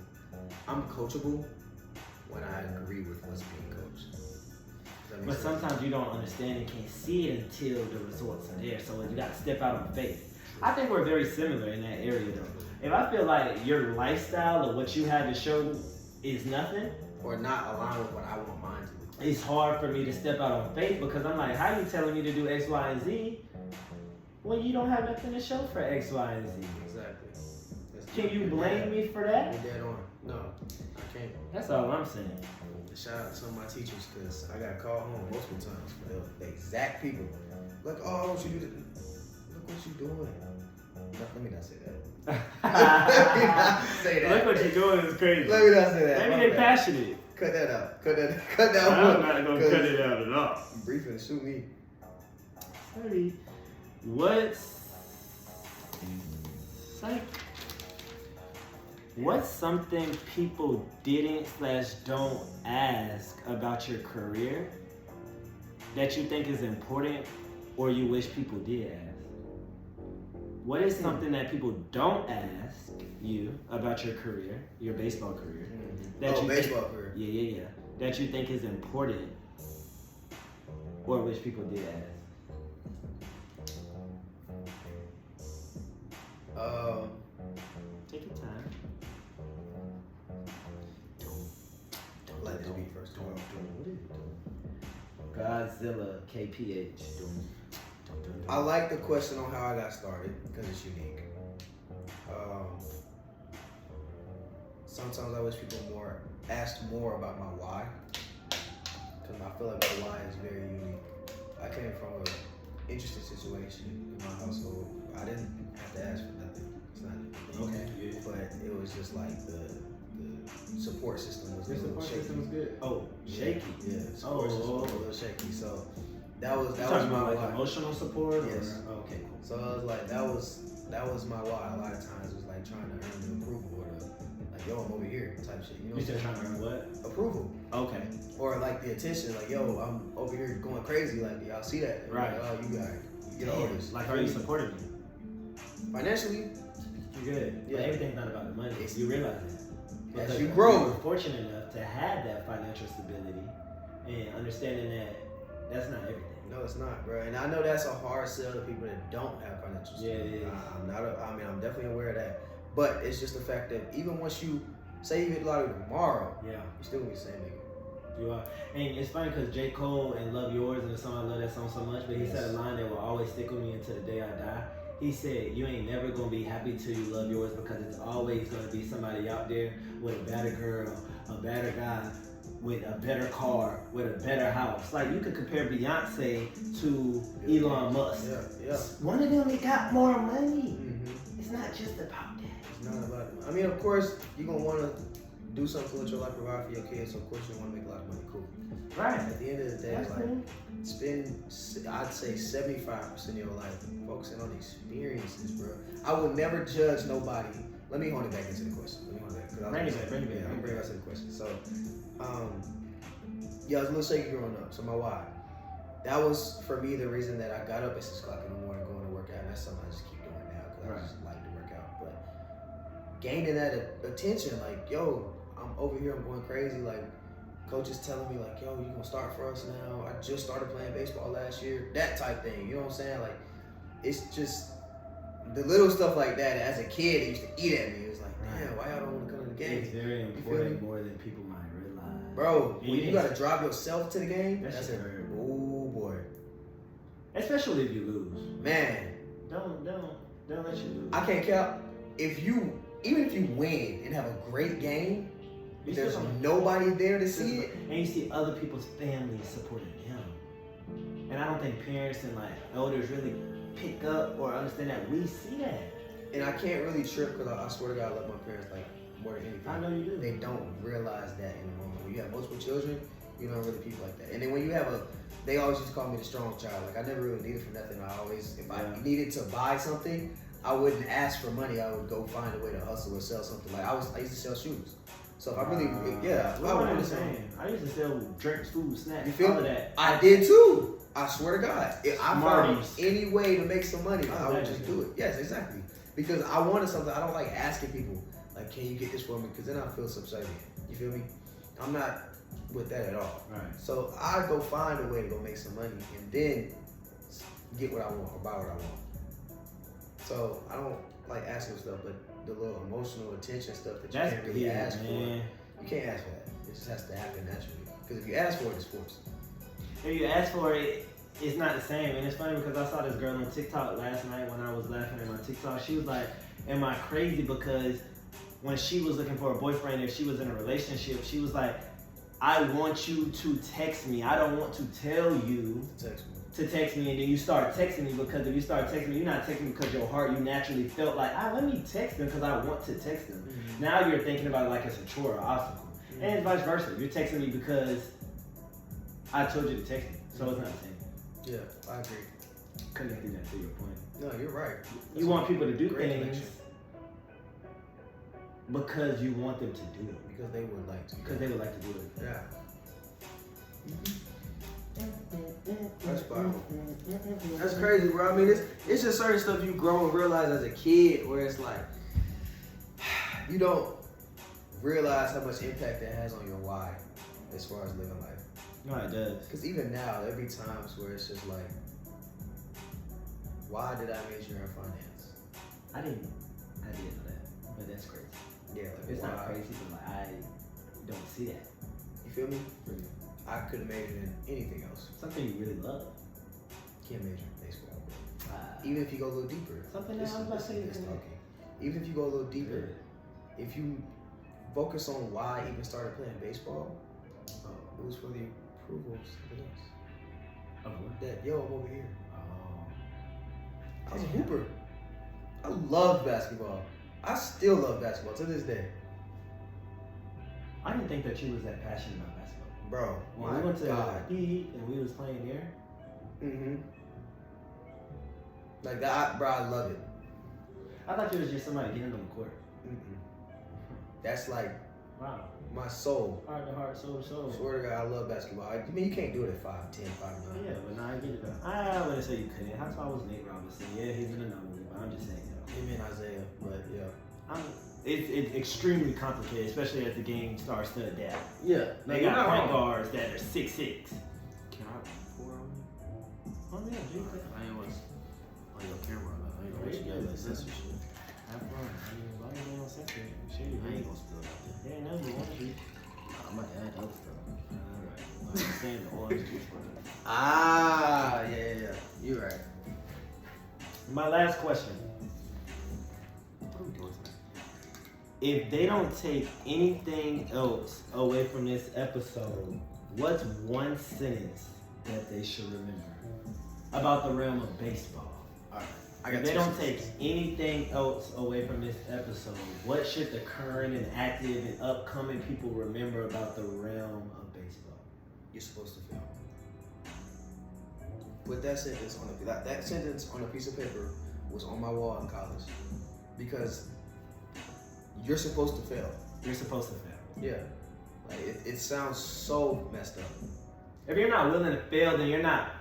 I'm coachable when I agree with what's being coached. But sometimes you don't understand and can't see it until the results are there. So you got to step out on faith. I think we're very similar in that area, though. If I feel like your lifestyle or what you have to show is nothing, or not aligned with what I want mine to look like, it's hard for me to step out on faith, because I'm like, how are you telling me to do X, Y, and Z when you don't have nothing to show for X, Y, and Z? Exactly. Can you blame me for that? You're dead on. No, I can't. That's all I'm saying. Shout out to some of my teachers, because I got called home multiple times for the exact people. Like, oh, I want you to do this. Look what you doing. Let me not say that. Let me not say that. Look what you're doing is crazy. Let me not say that. Maybe they're passionate. Cut that out. Cut that out. I'm not going to cut it out at all. Briefing, shoot me. Sorry. What's something people didn't/don't ask about your career that you think is important or you wish people did ask? What is something that people don't ask you about your career, your baseball career? Baseball career. Yeah. That you think is important or wish people did ask? Take your time. Let this be first. Godzilla KPH. I like the question on how I got started because it's unique. Sometimes I wish people asked more about my why, because I feel like my why is very unique. I came from an interesting situation in my household. I didn't have to ask for nothing. It's not okay, but it was just like the support system was a little shaky. System was good. Oh, shaky. Yeah, support system was a little shaky. So that was my why. Emotional support. Yes. Or, okay, cool. So I was like, that was my why. A lot of times it was like trying to earn the approval or like, yo, I'm over here type shit. You know You said trying to earn what? Approval. Okay. Or like the attention, like, yo, I'm over here going crazy. Like, y'all see that? And Right. Like, oh, you get all this. Like, are you supporting me? Financially, You're good. Yeah. But everything's not about the money. You realize that. as Because you grow. we're fortunate enough to have that financial stability and understanding that that's not everything. No, it's not, bro. And I know that's a hard sell to people that don't have financial stability. Yeah, it is. I'm definitely aware of that. But it's just the fact that even once you say you hit lottery tomorrow, Yeah. you're still gonna be the same nigga. You are. And it's funny because J. Cole and Love Yours and the song, I love that song so much, but he said a line that will always stick with me until the day I die. He said, you ain't never gonna be happy till you love yours, because it's always gonna be somebody out there with a better girl, a better guy, with a better car, with a better house. Like, you could compare Beyonce to Elon Musk. Yeah. One of them, they got more money. Mm-hmm. It's not just about that. It's not about it. I mean, of course, you're gonna want to do something with your life, provide for your kids. So of course, you want to make a lot of money. Cool. Right. At the end of the day, That's like, cool. spend, I'd say 75% of your life focusing on experiences, bro. I would never judge nobody. Let me hold it back into the question. Bring it back. I'm gonna bring us to the question. So, yeah, I was a little shaky growing up. So my why, that was for me the reason that I got up at 6 o'clock in the morning going to work out. And that's something I just keep doing now because I just like to work out. But gaining that attention, like, yo, I'm over here, I'm going crazy. Like, coach is telling me, like, yo, you gonna start for us now. I just started playing baseball last year. That type thing, you know what I'm saying? Like, it's just the little stuff like that. As a kid, it used to eat at me. It was like, damn, why y'all don't want to come to the game? It's very important, more than people might realize. Bro, when you gotta drive yourself to the game, that's it. Oh boy. Especially if you lose. Man. Don't let you lose. I can't count. Even if you win and have a great game, if there's nobody there to see it, and you see other people's families supporting them, and I don't think parents and like elders really pick up or understand that we see that. And I can't really trip because I swear to God, I love my parents like more than anything. I know you do. They don't realize that in the moment. When you have multiple children, you don't really people like that. And then when you have they always used to call me the strong child. Like I never really needed for nothing. If I needed to buy something, I wouldn't ask for money. I would go find a way to hustle or sell something. Like I used to sell shoes. So if I really, I used to sell drinks, food, snacks, you feel all of that. I did too. I swear to God. If I found any way to make some money, I would just do it. Yes, exactly. Because I wanted something. I don't like asking people, like, can you get this for me? Because then I feel subservient. You feel me? I'm not with that at all. Right. So I go find a way to go make some money and then get what I want or buy what I want. So I don't like asking stuff, but the little emotional attention stuff that you can't really ask for. You can't ask for that. It just has to happen naturally. Because if you ask for it, it's forced. If you ask for it, it's not the same. And it's funny because I saw this girl on TikTok last night when I was laughing at my TikTok. She was like, am I crazy? Because when she was looking for a boyfriend, if she was in a relationship, she was like, I want you to text me. I don't want to tell you to text me, and then you start texting me, because if you start texting me, you're not texting me because your heart, you naturally felt like, let me text them because I want to text them. Mm-hmm. Now you're thinking about it like it's a chore or obstacle. Mm-hmm. And vice versa. You're texting me because I told you to text me. So it's not the same. Yeah, I agree. Connecting that to your point. No, you're right. You want people to do things because you want them to do it. Because they would like to. Because they would like to do it. Yeah. Mm-hmm. That's powerful. That's crazy, bro. I mean, it's just certain stuff you grow and realize as a kid where it's like, you don't realize how much impact it has on your why as far as living life. No, it does. Because even now, there be times where it's just like, why did I major in finance? I didn't know that, but that's crazy. Yeah, like it's why? not crazy, but like I don't see that. You feel me? Really. I could have majored in anything else. Something you really love. Can't major in baseball. Even if you go a little deeper. Something that I was about to say. Even if you go a little deeper, if you focus on why I even started playing baseball, it was for the approvals of what? That, yo, I'm over here. I was a hooper. I loved basketball. I still love basketball to this day. I didn't think that you was that passionate about basketball. Bro, when we went to Heat and we was playing there. Mm-hmm. Like that, bro, I love it. I thought you was just somebody getting on the court. Mm-mm. That's like, wow, my soul. Heart to heart, soul to soul. Swear to God, I love basketball. I mean, you can't do it at 5'10", 5'9". Yeah, but now I get it though. I wouldn't say you couldn't. How tall was Nate Robinson? Yeah, he's in another league, but I'm just saying, Him and Isaiah, but yeah. It's extremely complicated, especially as the game starts to adapt. Yeah. They got point guards that are 6'6". Can I pour on you? Oh yeah, dude. I ain't was on your camera. I ain't gonna let you guys censor shit. Have fun. I mean, why you gonna censor it? Shit, I ain't gonna spill that. Yeah, no, you want to. I'm about to add other stuff. Alright. I'm saying the orange juice for it. Yeah. You're right. My last question. What are we doing tonight? If they don't take anything else away from this episode, what's one sentence that they should remember about the realm of baseball? Alright. If they don't take anything else away from this episode, what should the current and active and upcoming people remember about the realm of baseball? You're supposed to fail. Put that sentence on that sentence on a piece of paper was on my wall in college, because you're supposed to fail. You're supposed to fail. Yeah. Like it sounds so messed up. If you're not willing to fail, then you're not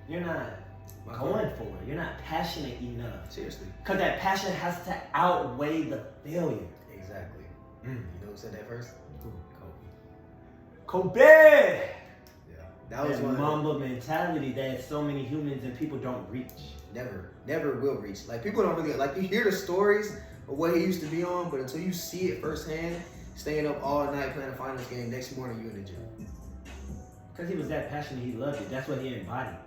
going for it. You're not passionate enough. Seriously. Because that passion has to outweigh the failure. Exactly. You know who said that first? Kobe! Yeah, that was That one. Mamba mentality that so many humans and people don't reach. Never will reach. Like people don't really like. You hear the stories of what he used to be on, but until you see it firsthand, staying up all night playing a finals game, next morning you in the gym. Because he was that passionate, he loved it. That's what he embodied.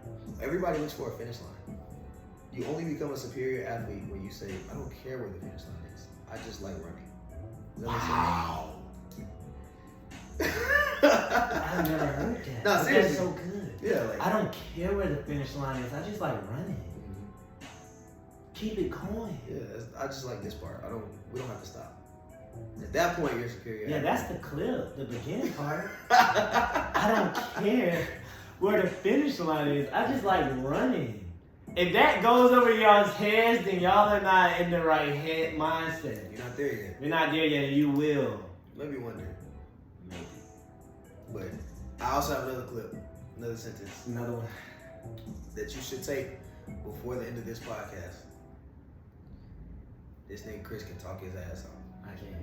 Everybody looks for a finish line. You only become a superior athlete when you say, I don't care where the finish line is. I just like running. Does that make sense? I've never heard that. No, But seriously. that's so good. Yeah, like I don't care where the finish line is. I just like running. Keep it going. I just like this part. We don't have to stop. At that point, you're superior. Yeah, that's the clip, the beginning part. I don't care where the finish line is. I just like running. If that goes over y'all's heads, then y'all are not in the right head mindset. You're not there yet. You're not there yet, you will. Maybe one day. Maybe. But I also have another clip, another sentence Another one. that you should take before the end of this podcast. This nigga Chris can talk his ass off. I can't.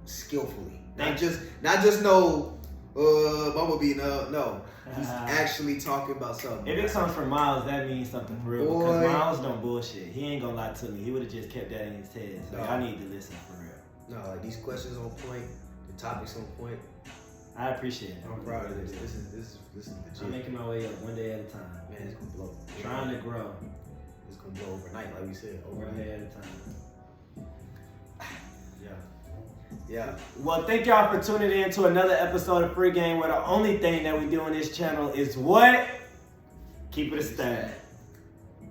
Skillfully. Thank Not just no bumblebee, no. He's actually talking about something. If it comes from Miles, that means something for real. Boy. Because Miles don't bullshit. He ain't gonna lie to me. He would have just kept that in his head. So No. I need to listen for real. No, like these questions on point, the topics on point. I appreciate it. I'm proud of this. This is I'm legit. making my way up one day at a time. Man, it's gonna blow. Trying to grow It's gonna blow overnight, like we said. one Overnight. day at a time. Yeah. Well, thank y'all for tuning in to another episode of Free Game, where the only thing that we do on this channel is what? Keep it a stack.